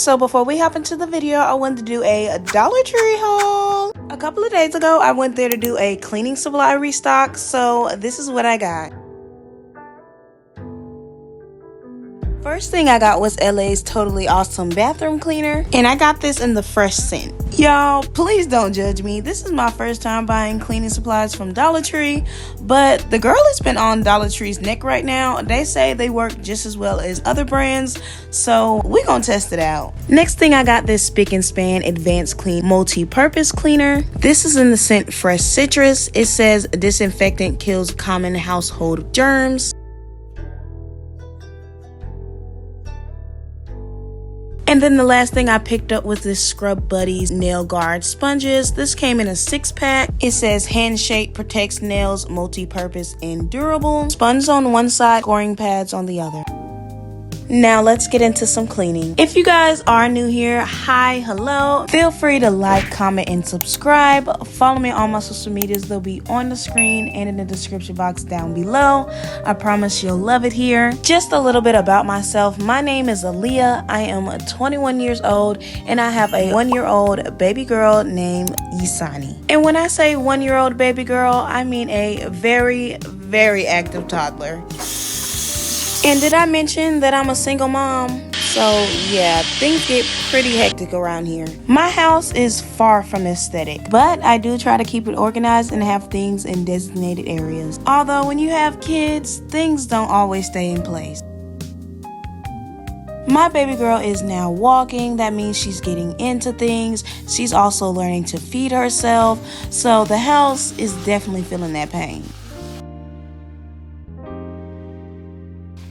so before we hop into the video, I wanted to do a Dollar Tree haul. A couple of days ago, I went there to do a cleaning supply restock, so this is what I got. First thing I got was LA's Totally Awesome bathroom cleaner, and I got this in the fresh scent. Y'all, please don't judge me. This is my first time buying cleaning supplies from Dollar Tree, but the girl has been on Dollar Tree's neck right now. They say they work just as well as other brands, so we're gonna test it out. Next thing, I got this Spick and Span Advanced Clean Multi-Purpose Cleaner. This is in the scent Fresh Citrus. It says disinfectant kills common household germs. And then the last thing I picked up was this Scrub Buddies Nail Guard Sponges. This came in a 6-pack. It says handshake, protects nails, multi-purpose, and durable. Sponges on one side, scoring pads on the other. Now let's get into some cleaning. If you guys are new here, hi, hello. Feel free to like, comment, and subscribe. Follow me on my social medias. They'll be on the screen and in the description box down below. I promise you'll love it here. Just a little bit about myself. My name is Aaliyah. I am 21 years old and I have a 1-year-old baby girl named Sony. And when I say 1-year-old baby girl, I mean a very, very active toddler. And did I mention that I'm a single mom? So yeah, things get pretty hectic around here. My house is far from aesthetic, but I do try to keep it organized and have things in designated areas. Although when you have kids, things don't always stay in place. My baby girl is now walking. That means she's getting into things. She's also learning to feed herself. So the house is definitely feeling that pain.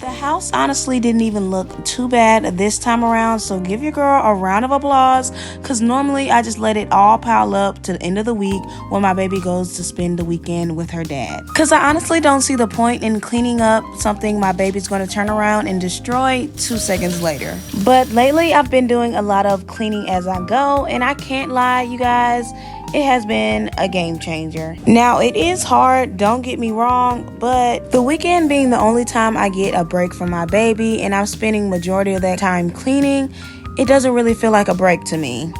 The house honestly didn't even look too bad this time around, so give your girl a round of applause, because normally I just let it all pile up to the end of the week when my baby goes to spend the weekend with her dad. Because I honestly don't see the point in cleaning up something my baby's going to turn around and destroy 2 seconds later. But lately I've been doing a lot of cleaning as I go, and I can't lie, you guys, it has been a game changer. Now, it is hard, don't get me wrong, but the weekend being the only time I get a break from my baby and I'm spending majority of that time cleaning, it doesn't really feel like a break to me.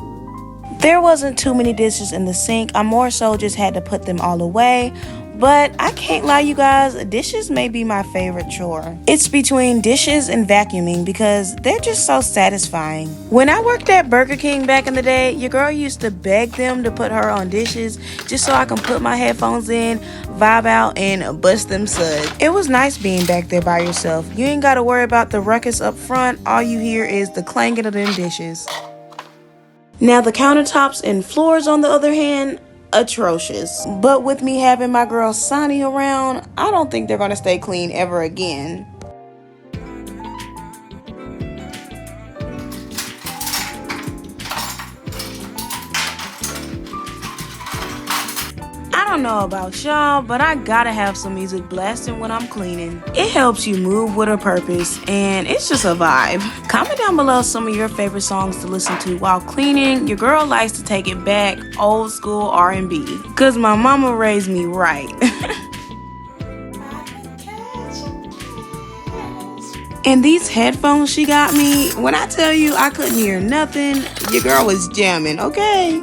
There wasn't too many dishes in the sink. I more so just had to put them all away. But I can't lie, you guys, dishes may be my favorite chore. It's between dishes and vacuuming because they're just so satisfying. When I worked at Burger King back in the day, your girl used to beg them to put her on dishes just so I can put my headphones in, vibe out, and bust them suds. It was nice being back there by yourself. You ain't gotta worry about the ruckus up front. All you hear is the clanging of them dishes. Now the countertops and floors, on the other hand, atrocious. But with me having my girl Sony around, I don't think they're gonna stay clean ever again. I don't know about y'all, but I gotta have some music blasting when I'm cleaning. It helps you move with a purpose, and it's just a vibe. Comment down below some of your favorite songs to listen to while cleaning. Your girl likes to take it back, old school R&B, cause my mama raised me right. And these headphones she got me, when I tell you I couldn't hear nothing, your girl was jamming, okay?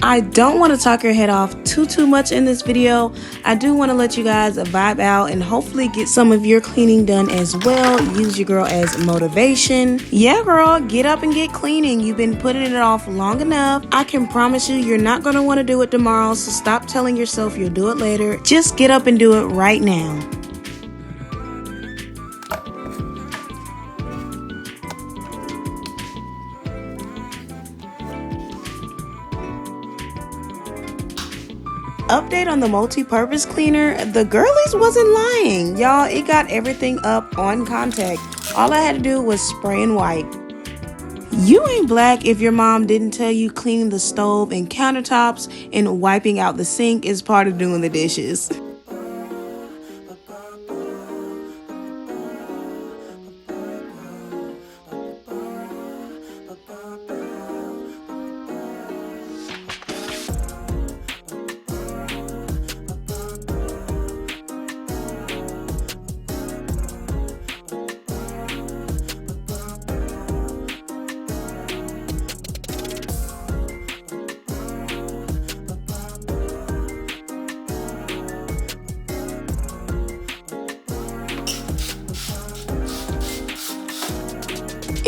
I don't want to talk your head off too much in this video. I do want to let you guys vibe out and hopefully get some of your cleaning done as well. Use your girl as motivation. Yeah, girl, get up and get cleaning. You've been putting it off long enough. I can promise you, you're not going to want to do it tomorrow, so stop telling yourself you'll do it later. Just get up and do it right now. Update on the multi-purpose cleaner, the girlies wasn't lying, y'all. It got everything up on contact. All I had to do was spray and wipe. You ain't black if your mom didn't tell you cleaning the stove and countertops and wiping out the sink is part of doing the dishes.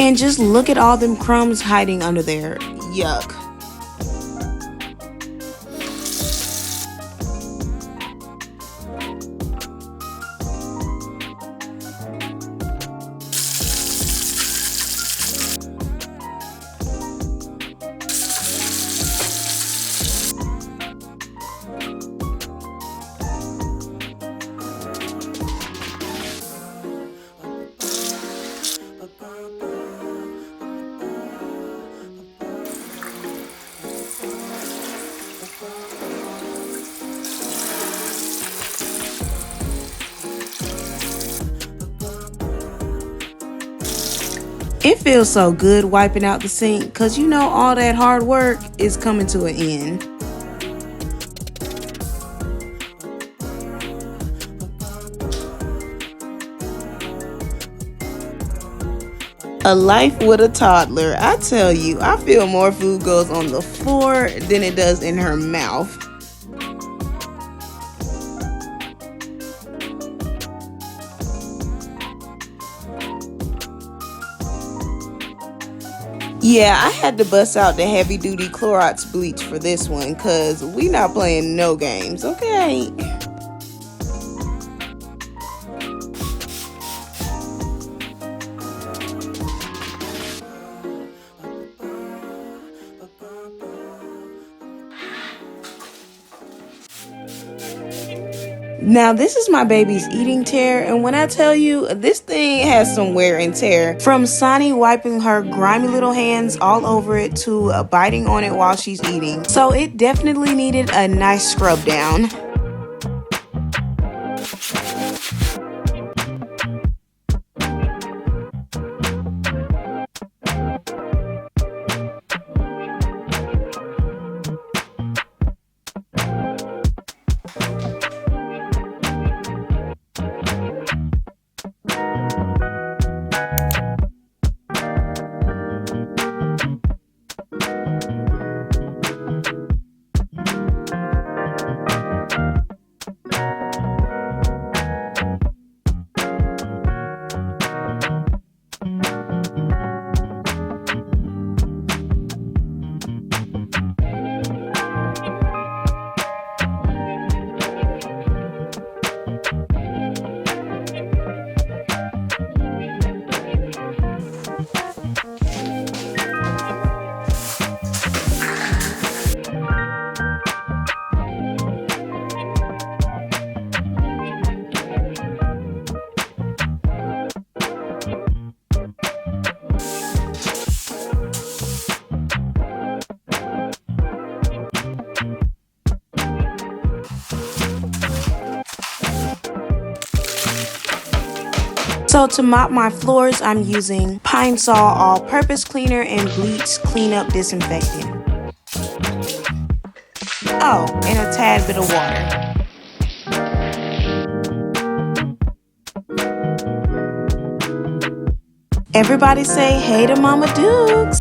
And just look at all them crumbs hiding under there. Yuck. It feels so good wiping out the sink because you know all that hard work is coming to an end. A life with a toddler. I tell you, I feel more food goes on the floor than it does in her mouth. Yeah, I had to bust out the heavy duty Clorox bleach for this one because we not playing no games, okay? Now, this is my baby's eating chair, and when I tell you, this thing has some wear and tear. From Sony wiping her grimy little hands all over it to biting on it while she's eating. So it definitely needed a nice scrub down. So to mop my floors, I'm using Pine Sol all-purpose cleaner and bleach cleanup disinfectant. Oh, and a tad bit of water. Everybody say hey to Mama Dukes.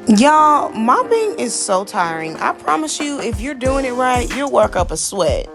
Y'all, mopping is so tiring. I promise you, if you're doing it right, you'll work up a sweat.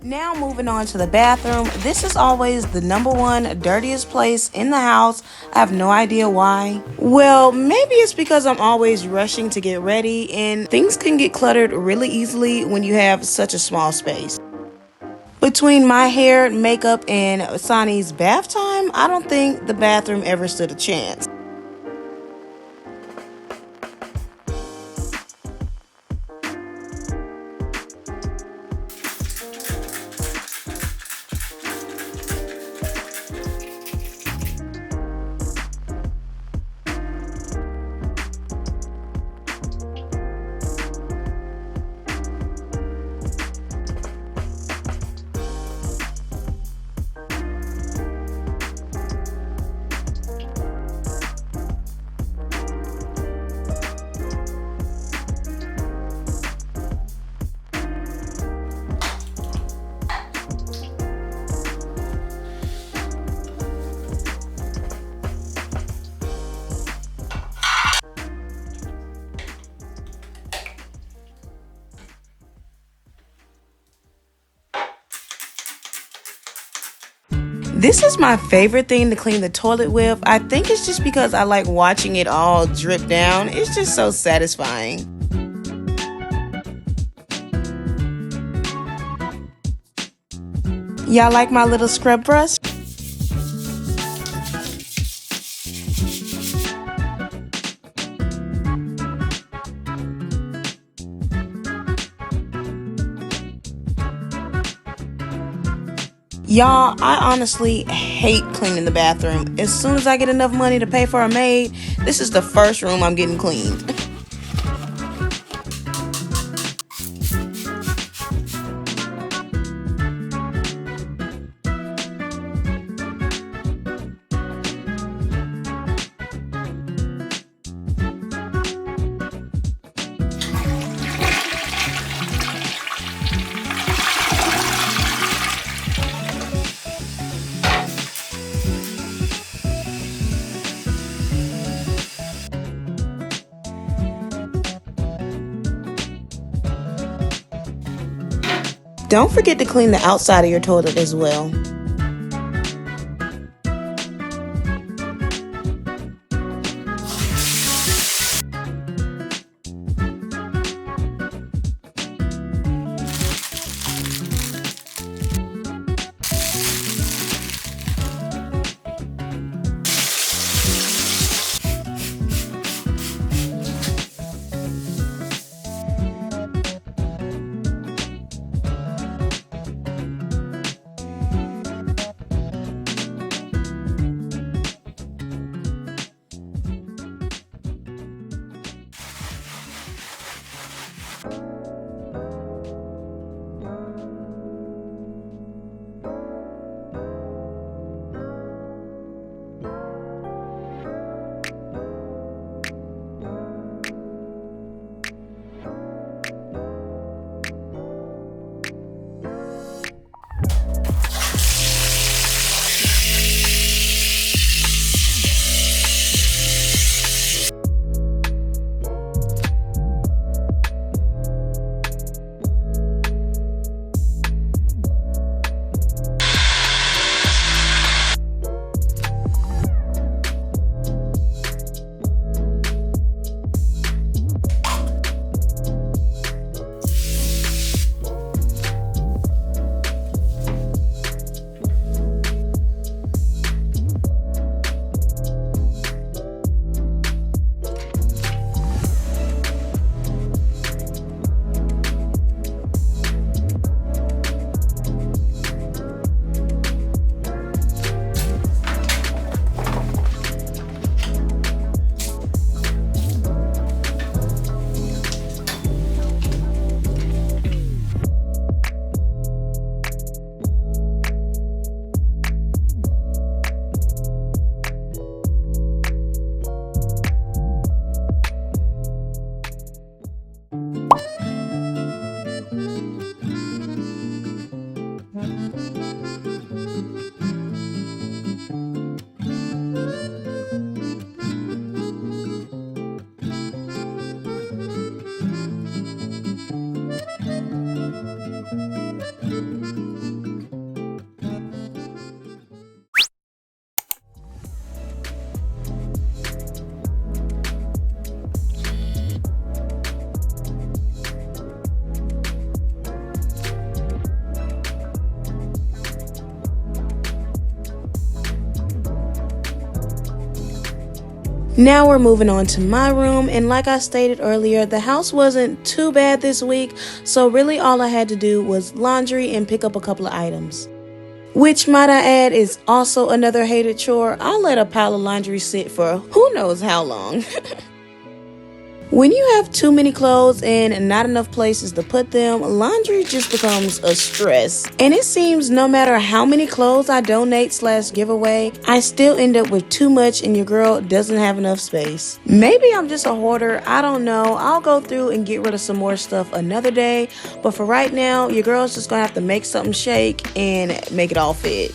Now moving on to the bathroom. This is always the number one dirtiest place in the house. I have no idea why. Well, maybe it's because I'm always rushing to get ready and things can get cluttered really easily when you have such a small space. Between my hair, makeup, and SANI'S bath time, I don't think the bathroom ever stood a chance. This is my favorite thing to clean the toilet with. I think it's just because I like watching it all drip down. It's just so satisfying. Y'all like my little scrub brush? Y'all, I honestly hate cleaning the bathroom. As soon as I get enough money to pay for a maid, this is the first room I'm getting cleaned. Don't forget to clean the outside of your toilet as well. Now we're moving on to my room, and like I stated earlier, the house wasn't too bad this week, so really all I had to do was laundry and pick up a couple of items. Which, might I add, is also another hated chore. I'll let a pile of laundry sit for who knows how long. When you have too many clothes and not enough places to put them, laundry just becomes a stress. And it seems no matter how many clothes I donate/give away, I still end up with too much and your girl doesn't have enough space. Maybe I'm just a hoarder, I don't know. I'll go through and get rid of some more stuff another day. But for right now, your girl's just gonna have to make something shake and make it all fit.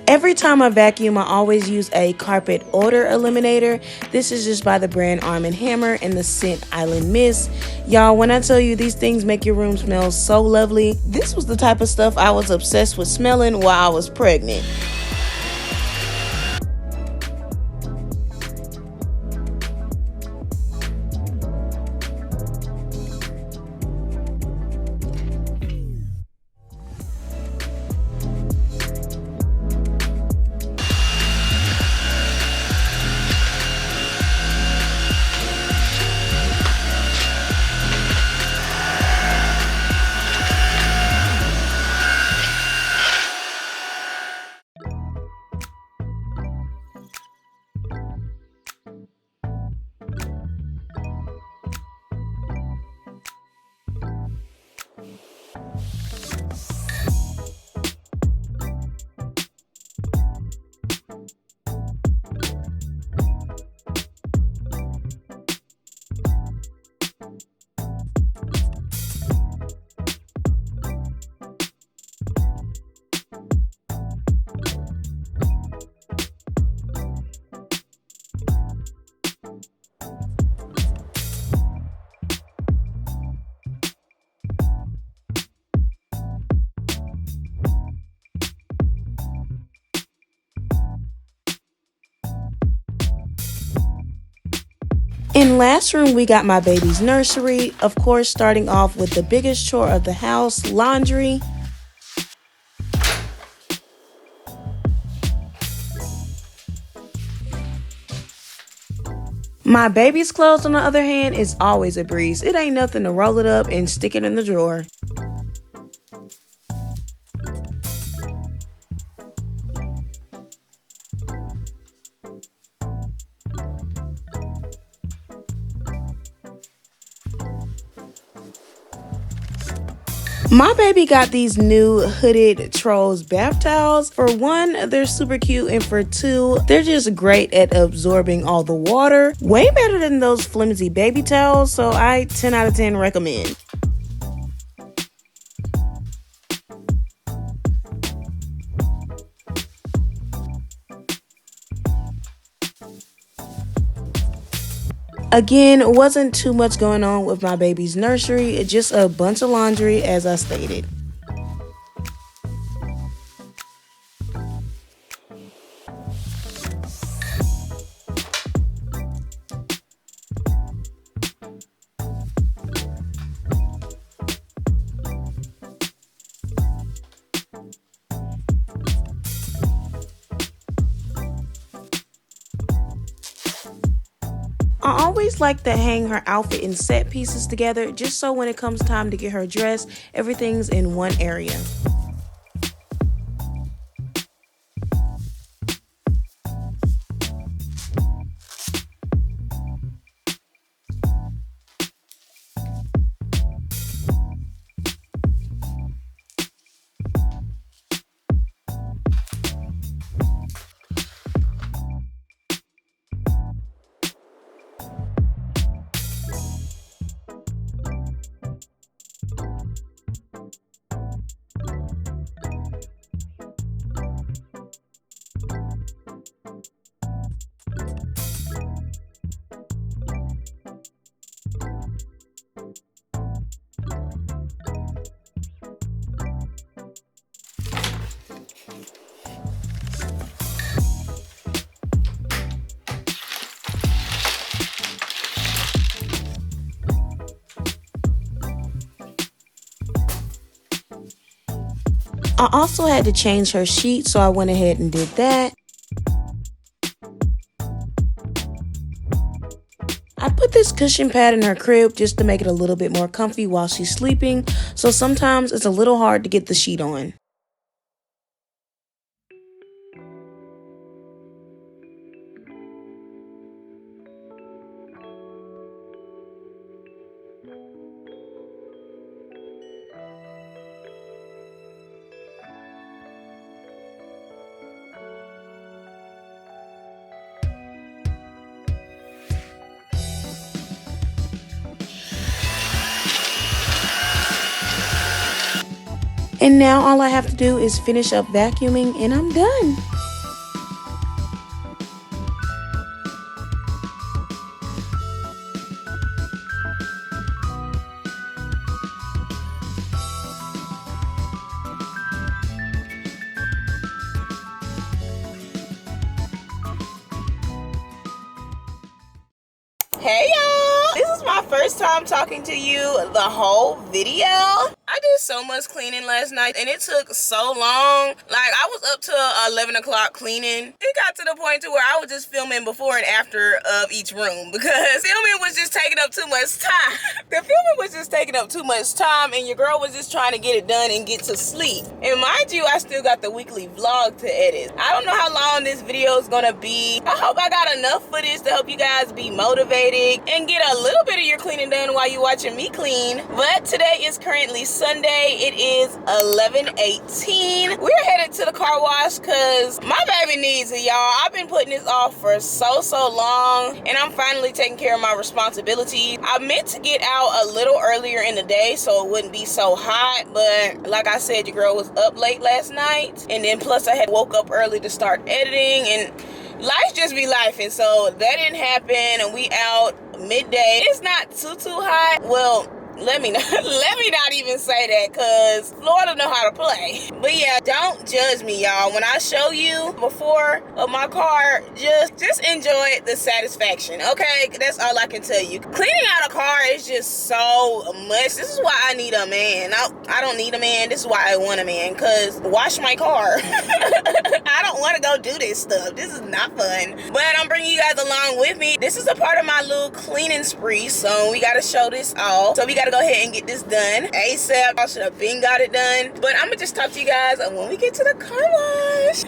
Every time I vacuum, I always use a carpet odor eliminator. This is just by the brand Arm & Hammer and the scent Island Mist. Y'all, when I tell you these things make your room smell so lovely, this was the type of stuff I was obsessed with smelling while I was pregnant. In last room, we got my baby's nursery. Of course, starting off with the biggest chore of the house, laundry. My baby's clothes, on the other hand, is always a breeze. It ain't nothing to roll it up and stick it in the drawer. My baby got these new hooded Trolls bath towels. For one, they're super cute, and for two, they're just great at absorbing all the water. Way better than those flimsy baby towels, so I 10 out of 10 recommend. Again, wasn't too much going on with my baby's nursery, just a bunch of laundry as I stated. I always like to hang her outfit in set pieces together, just so when it comes time to get her dressed, everything's in one area. I also had to change her sheet, so I went ahead and did that. I put this cushion pad in her crib just to make it a little bit more comfy while she's sleeping, so sometimes it's a little hard to get the sheet on. And now all I have to do is finish up vacuuming and I'm done. Hey y'all! This is my first time talking to you the whole video. I did so much cleaning last night and it took so long. Like, I was up to 11 o'clock cleaning. It got to the point to where I was just filming before and after of each room because filming was just taking up too much time. The filming was just taking up too much time and your girl was just trying to get it done and get to sleep. And mind you, I still got the weekly vlog to edit. I don't know how long this video is gonna be. I hope I got enough footage to help you guys be motivated and get a little bit of your cleaning done while you're watching me clean. But today is currently Sunday. It is 11:18. We're headed to the car wash because my baby needs it, y'all. I've been putting this off for so long and I'm finally taking care of my responsibilities. I meant to get out a little earlier in the day so it wouldn't be so hot, but like I said, your girl was up late last night and then plus I had woke up early to start editing and life just be life, and so that didn't happen and we out midday. It's not too hot. Well, let me not even say that because Florida know how to play. But yeah, don't judge me, y'all. When I show you before of my car, just enjoy the satisfaction, okay? That's all I can tell you. Cleaning out a car is just so much. This is why I need a man. I don't need a man. This is why I want a man, because wash my car. I don't want to go do this stuff. This is not fun. But I'm bringing you guys along with me. This is a part of my little cleaning spree, so we got to show this off. So we got to go ahead and get this done ASAP. I should have been got it done. But I'm gonna just talk to you guys when we get to the car wash.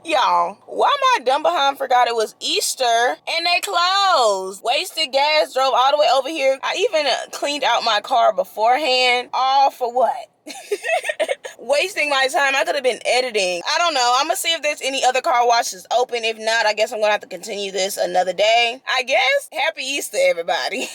Y'all, why my dumb behind forgot it was Easter and they closed. Wasted gas, drove all the way over here. I even cleaned out my car beforehand. All for what? Wasting my time. I could have been editing. I don't know. I'm gonna see if there's any other car washes open. If not, I guess I'm gonna have to continue this another day. I guess. Happy Easter, everybody.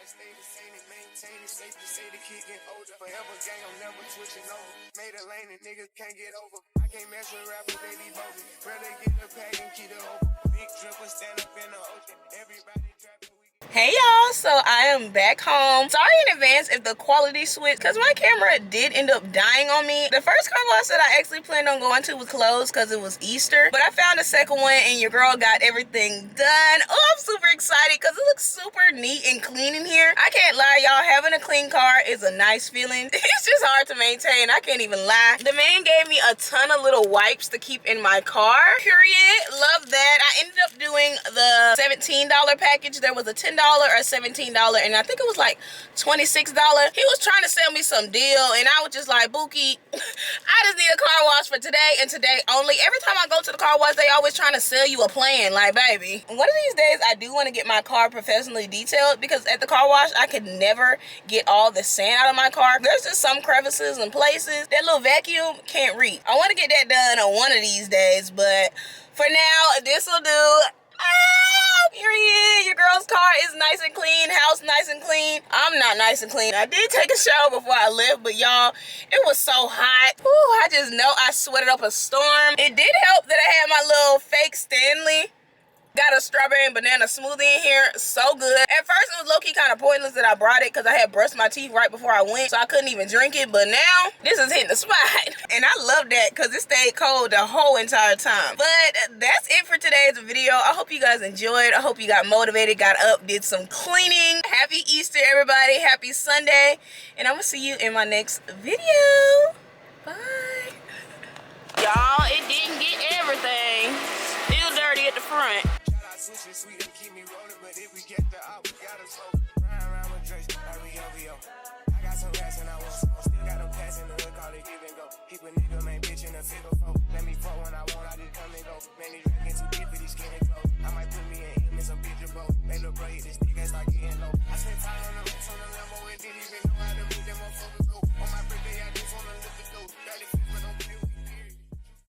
stay the same and maintain it. Safe to say the kid get older. Forever gang, I'm never switching over. Made a lane and niggas can't get over. I can't mess with rappers, they be bogus. Rather get the pack and keep it open. Big dripper stand up in the ocean. Everybody trapping. Hey y'all, so I am back home. Sorry in advance if the quality switched, because my camera did end up dying on me. The first car wash that I actually planned on going to was closed because it was Easter, but I found a second one and your girl got everything done. Oh, I'm super excited because it looks super neat and clean in here. I can't lie, y'all, having a clean car is a nice feeling. It's just hard to maintain, I can't even lie. The man gave me a ton of little wipes to keep in my car, period. Love that. I ended up doing the $17 package. There was a $10 or $17, and I think it was like $26. He was trying to sell me some deal, and I was just like, Bookie, I just need a car wash for today and today only. Every time I go to the car wash, they always trying to sell you a plan. Like, baby, one of these days I do want to get my car professionally detailed, because at the car wash I could never get all the sand out of my car. There's just some crevices and places that little vacuum can't reach. I want to get that done on one of these days, but for now, this will do. Period. Your girl's car is nice and clean, house nice and clean. I'm not nice and clean. I did take a shower before I left, but y'all, it was so hot. Ooh, I just know I sweated up a storm. It did help that I had my little fake Stanley. Got a strawberry and banana smoothie in here. So good. At first, it was low-key kind of pointless that I brought it because I had brushed my teeth right before I went, so I couldn't even drink it. But now, this is hitting the spot. And I love that because it stayed cold the whole entire time. But that's it for today's video. I hope you guys enjoyed. I hope you got motivated, got up, did some cleaning. Happy Easter, everybody. Happy Sunday. And I'm going to see you in my next video. Bye. Y'all, it didn't get everything. Still dirty at the front. Sushi sweet and keep me rolling, but if we get the out, we gotta slow. Ride around with Drake, like we OVO. I got some rats and I want some. Still got them pass in the hood, call it give and go. Keep a nigga, man, bitch in a figure four. Let me fuck when I want, I just come and go. Man, these dragons too deep for these skinny clothes. I might put me in him in some bitch boat. They look bro, hit this